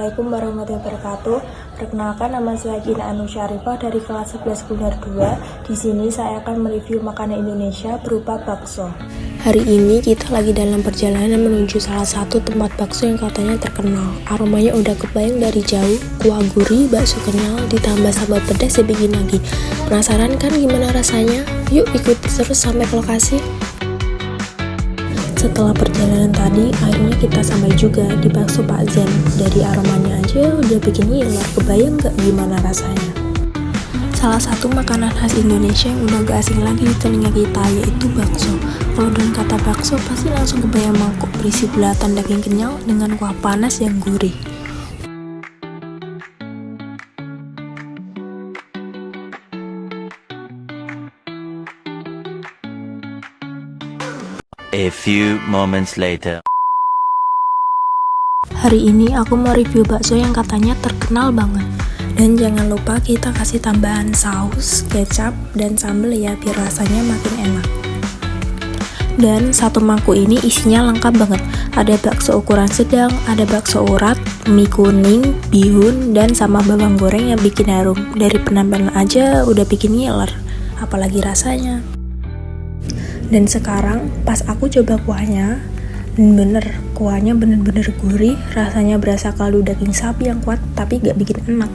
Assalamualaikum warahmatullahi wabarakatuh. Perkenalkan, nama saya Gina Anu Syarifah dari kelas 11 Kuliner 2. Di sini saya akan mereview makanan Indonesia berupa bakso. Hari ini kita lagi dalam perjalanan menuju salah satu tempat bakso yang katanya terkenal. Aromanya udah kebayang dari jauh, kuah gurih, bakso kenyal, ditambah sambal pedas dibikin lagi. Penasaran kan gimana rasanya? Yuk ikuti terus sampai ke lokasi. Setelah perjalanan tadi, akhirnya kita sampai juga di bakso Pak Zen. Dari aromanya aja udah bikin ngiler, kebayang gak gimana rasanya? Salah satu makanan khas Indonesia yang udah gak asing lagi di telinga kita, yaitu bakso. Kalau dengan kata bakso, pasti langsung kebayang mangkok berisi bulatan daging kenyal dengan kuah panas yang gurih. A few moments later. Hari ini aku mau review bakso yang katanya terkenal banget. Dan jangan lupa kita kasih tambahan saus, kecap, dan sambal ya biar rasanya makin enak. Dan satu mangkuk ini isinya lengkap banget. Ada bakso ukuran sedang, ada bakso urat, mie kuning, bihun, dan sama bawang goreng yang bikin harum. Dari penampilan aja udah bikin ngiler, apalagi rasanya. Dan sekarang pas aku coba kuahnya, kuahnya bener-bener gurih, rasanya berasa kaldu daging sapi yang kuat tapi gak bikin enak.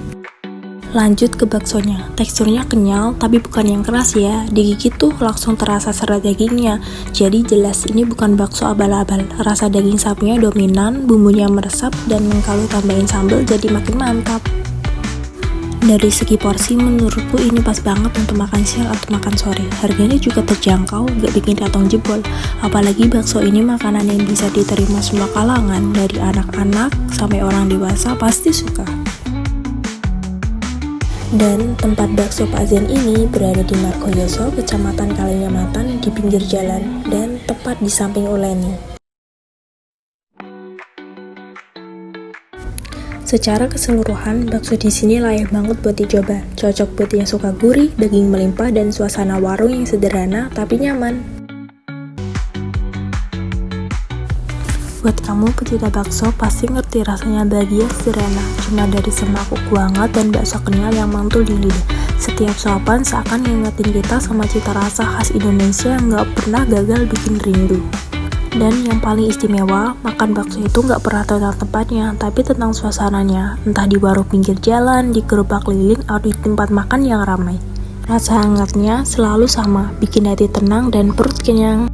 Lanjut ke baksonya, teksturnya kenyal tapi bukan yang keras ya, digigit tuh langsung terasa serat dagingnya. Jadi jelas ini bukan bakso abal-abal, rasa daging sapinya dominan, bumbunya meresap, dan kalau tambahin sambal jadi makin mantap. Dari segi porsi menurutku ini pas banget untuk makan siang atau makan sore. Harganya juga terjangkau, gak bikin kantong jebol. Apalagi bakso ini makanan yang bisa diterima semua kalangan, dari anak-anak sampai orang dewasa pasti suka. Dan tempat bakso Pak Zen ini berada di Margoyoso, Kecamatan Kalinyamatan, di pinggir jalan dan tepat di samping Uleni. Secara keseluruhan, bakso di sini layak banget buat dicoba. Cocok buat yang suka gurih, daging melimpah, dan suasana warung yang sederhana tapi nyaman. Buat kamu pecinta bakso, pasti ngerti rasanya bahagia sederhana. Cuma dari semangkuk kuah hangat dan bakso kenyal yang mantul di lidah. Setiap suapan seakan ngingetin kita sama cita rasa khas Indonesia yang gak pernah gagal bikin rindu. Dan yang paling istimewa, makan bakso itu nggak pernah tentang tempatnya, tapi tentang suasananya. Entah di warung pinggir jalan, di gerobak keliling, atau di tempat makan yang ramai. Rasa hangatnya selalu sama, bikin hati tenang dan perut kenyang.